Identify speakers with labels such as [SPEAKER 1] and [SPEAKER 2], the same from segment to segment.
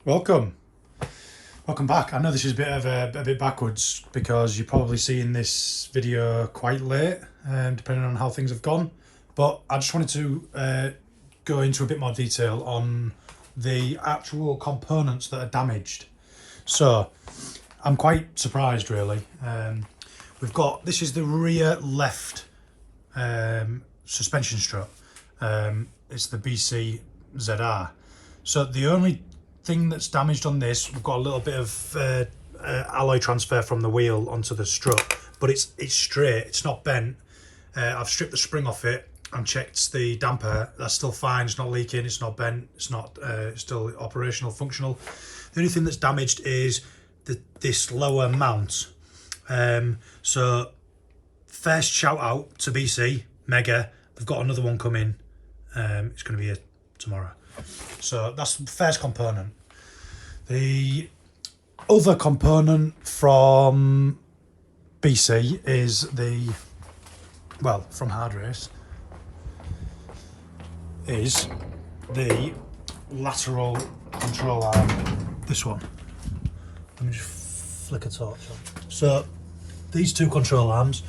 [SPEAKER 1] Welcome back. I know this is a bit backwards because you're probably seeing this video quite late, depending on how things have gone. But I just wanted to go into a bit more detail on the actual components that are damaged. So I'm quite surprised, really. This is the rear left suspension strut. It's the BC ZR. So the only thing that's damaged on this, we've got a little bit of alloy transfer from the wheel onto the strut, but it's straight, it's not bent. I've stripped the spring off it and checked the damper. That's still fine, it's not leaking, it's not bent, it's not it's still operational, functional. The only thing that's damaged is this lower mount. So first shout out to BC, mega. They've got another one coming. It's going to be here tomorrow. So that's the first component. The other component from BC is from Hard Race, is the lateral control arm. This one. Let me just flick a torch on. So these two control arms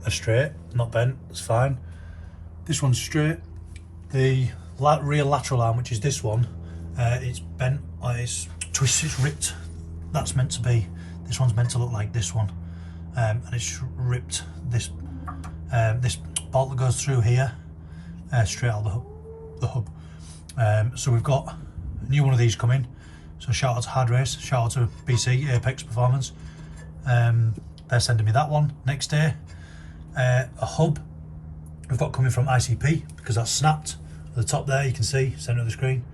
[SPEAKER 1] are straight, not bent, it's fine. This one's straight. The rear lateral arm, which is this one, it's bent, it's twisted, it's ripped. That's meant to be, this one's meant to look like this one, and it's ripped. This bolt that goes through here, straight out of the hub. So we've got a new one of these coming. So shout out to Hard Race, shout out to BC Apex Performance. They're sending me that one next day. A hub we've got coming from ICP because that's snapped. At the top there, you can see centre of the screen.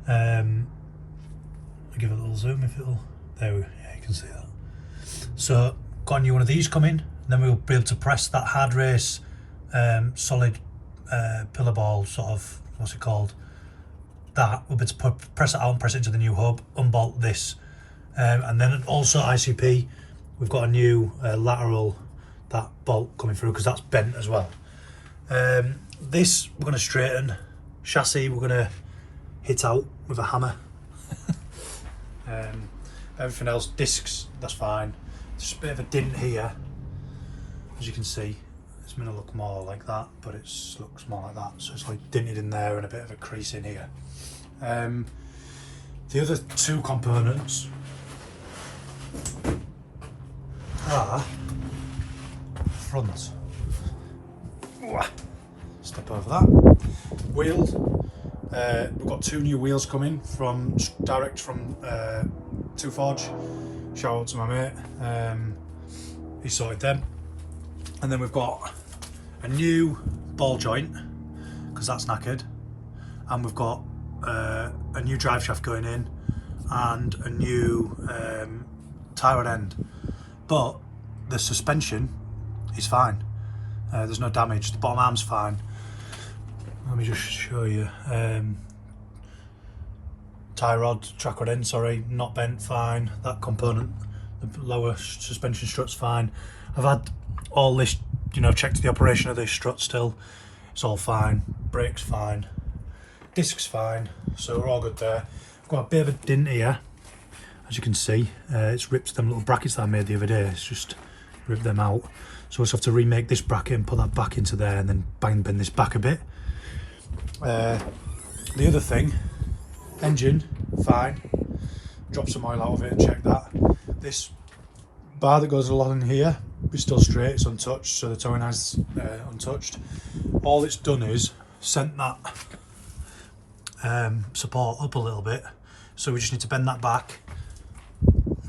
[SPEAKER 1] I'll give it a little zoom if it'll. Yeah, you can see that. So got a new one of these coming. Then we'll be able to press that Hard Race solid pillar ball, sort of, what's it called? That we'll be able to press it out and press it into the new hub, unbolt this, and then also ICP. We've got a new lateral that bolt coming through because that's bent as well. This we're going to straighten. Chassis we're going to hit out with a hammer. Everything else, discs, that's fine. Just a bit of a dint here, as you can see. It's going to look more like that, but it looks more like that. So it's like dinted in there and a bit of a crease in here. The other two components are front. Step over that. Wheels. We've got two new wheels coming direct from Two Forge. Shout out to my mate. He sorted them. And then we've got a new ball joint because that's knackered, and we've got a new drive shaft going in and a new tie rod end. But the suspension is fine. There's no damage. The bottom arm's fine. Let me just show you. Tie rod, track rod end, sorry, not bent, fine. That component, the lower suspension strut's fine. I've had all this, checked the operation of this strut still. It's all fine. Brakes fine. Discs fine. So we're all good there. I've got a bit of a dint here, as you can see. It's ripped them little brackets that I made the other day. It's just ripped them out. So we'll just have to remake this bracket and put that back into there and then bend this back a bit. The other thing, engine, fine. Drop some oil out of it and check that. This bar that goes along here is still straight, it's untouched, so the towing has untouched. All it's done is sent that support up a little bit, so we just need to bend that back.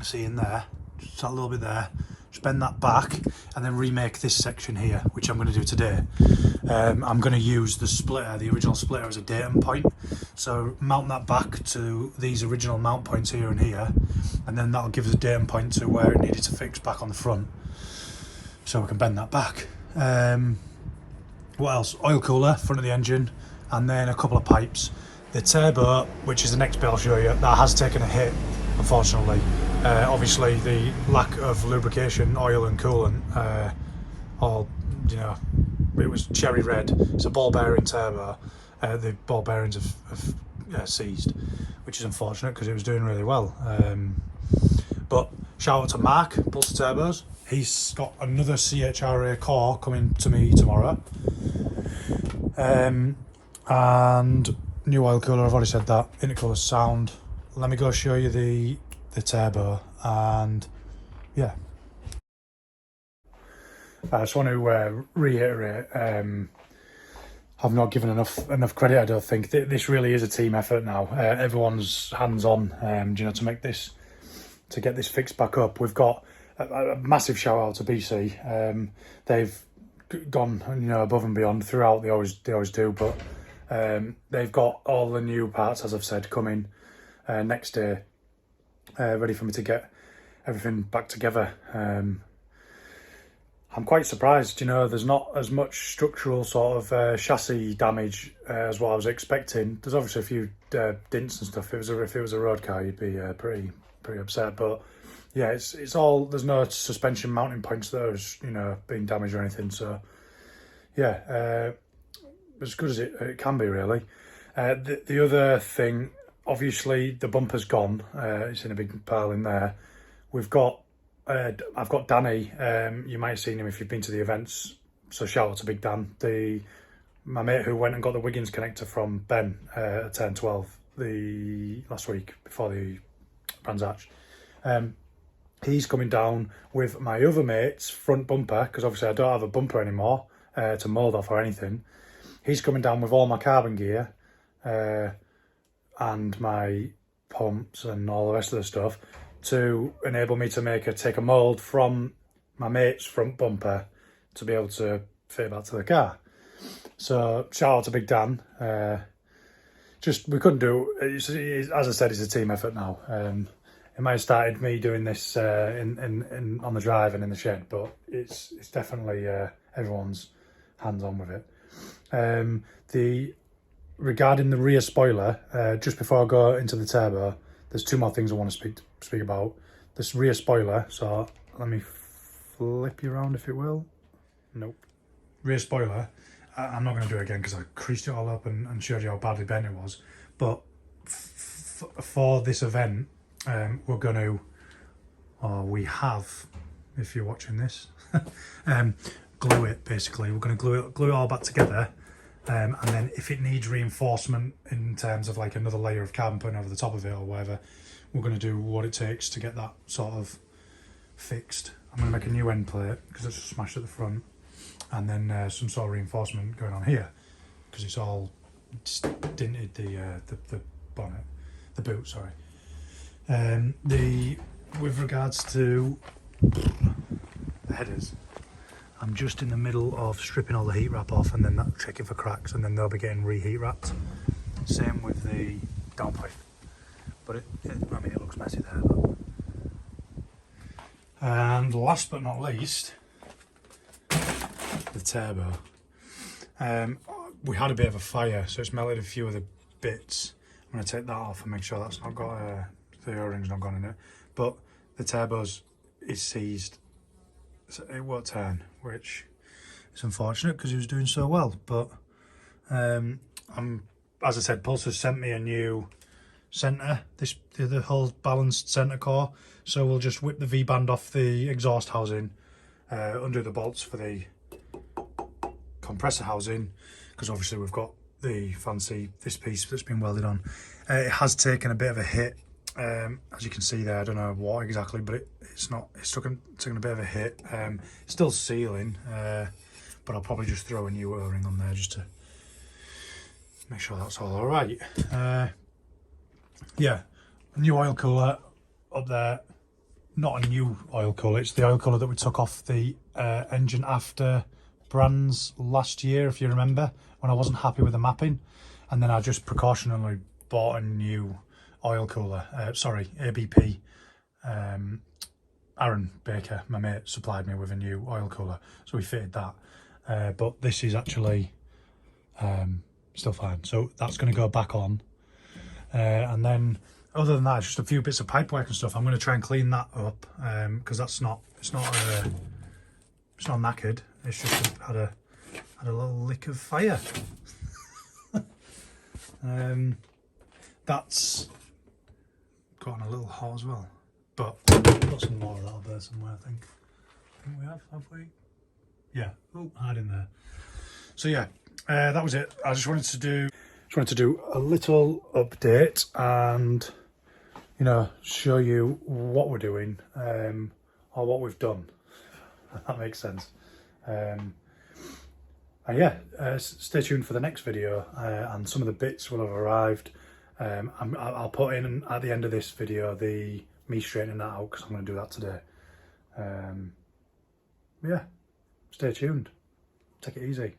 [SPEAKER 1] See in there, just that little bit there. Just bend that back and then remake this section here, which I'm going to do today. I'm going to use the splitter, the original splitter, as a datum point. So mount that back to these original mount points here and here, and then that'll give us a datum point to where it needed to fix back on the front. So we can bend that back. What else? Oil cooler, front of the engine, and then a couple of pipes. The turbo, which is the next bit I'll show you, that has taken a hit, unfortunately. Obviously the lack of lubrication, oil and coolant, it was cherry red. It's a ball bearing turbo. The ball bearings have seized, which is unfortunate because it was doing really well. But shout out to Mark, Pulsar Turbos. He's got another CHRA core coming to me tomorrow. And new oil cooler, I've already said that. Intercooler sound. Let me go show you the turbo, and yeah. I just want to reiterate, I've not given enough credit, I don't think. This really is a team effort now. Everyone's hands on, to make this, to get this fixed back up. We've got a massive shout out to BC. They've gone, above and beyond throughout. They always do, but they've got all the new parts, as I've said, coming next day, ready for me to get everything back together. I'm quite surprised, there's not as much structural sort of chassis damage as what I was expecting. There's obviously a few dents and stuff. If it was a road car, you'd be pretty upset. But yeah, it's all, there's no suspension mounting points that are, being damaged or anything. So yeah, as good as it can be, really. The other thing, obviously, the bumper's gone. It's in a big pile in there. We've got. I've got Danny. You might have seen him if you've been to the events. So shout out to Big Dan, my mate who went and got the Wiggins connector from Ben at 10-12 last week before the Brands Hatch. He's coming down with my other mate's front bumper, because obviously I don't have a bumper anymore to mould off or anything. He's coming down with all my carbon gear and my pumps and all the rest of the stuff, to enable me to take a mould from my mate's front bumper to be able to fit it back to the car. So shout out to Big Dan. We couldn't do it. As I said, it's a team effort now. It might have started me doing this in on the drive and in the shed, but it's definitely everyone's hands on with it. Regarding the rear spoiler, just before I go into the turbo, there's two more things I want to speak about. This rear spoiler, so let me flip you around if it will. Nope. Rear spoiler, I'm not going to do it again because I creased it all up and showed you how badly bent it was. But for this event, we're going to, or we have, if you're watching this, glue it basically. We're going to glue it all back together. And then if it needs reinforcement in terms of like another layer of carbon putting over the top of it or whatever, we're going to do what it takes to get that sort of fixed. I'm going to make a new end plate because it's smashed at the front, and then some sort of reinforcement going on here because it's all dinted the bonnet, the boot, sorry. With regards to the headers, I'm just in the middle of stripping all the heat wrap off and then checking for cracks, and then they'll be getting reheat wrapped. Same with the downpipe, but it looks messy there. But. And last but not least, the turbo. We had a bit of a fire, so it's melted a few of the bits. I'm going to take that off and make sure that's not got the O-ring's not gone in it. But the turbo's is seized. So it won't turn, which is unfortunate because he was doing so well. But as I said, Pulsar sent me a new centre, the whole balanced centre core. So we'll just whip the V-band off the exhaust housing, undo the bolts for the compressor housing, because obviously we've got the fancy this piece that's been welded on. It has taken a bit of a hit. As you can see there, I don't know what exactly, but it's taken a bit of a hit. It's still sealing, but I'll probably just throw a new O-ring on there just to make sure that's all alright. Yeah, a new oil cooler up there. Not a new oil cooler, it's the oil cooler that we took off the engine after Brands last year, if you remember, when I wasn't happy with the mapping. And then I just precautionarily bought a new oil cooler, ABP. Aaron Baker, my mate, supplied me with a new oil cooler, so we fitted that. But this is actually still fine, so that's going to go back on. And then, other than that, just a few bits of pipework and stuff. I'm going to try and clean that up because it's not knackered. It's just had a little lick of fire. that's gotten a little hot as well. But we've got some more of that up there somewhere, I think. We have we? Yeah. Oh, hide in there. So yeah, that was it. I just wanted to do a little update and, you know, show you what we're doing, or what we've done. If that makes sense. And yeah, stay tuned for the next video, and some of the bits will have arrived. I'll put in at the end of this video me straightening that out, because I'm going to do that today. Yeah, stay tuned. Take it easy.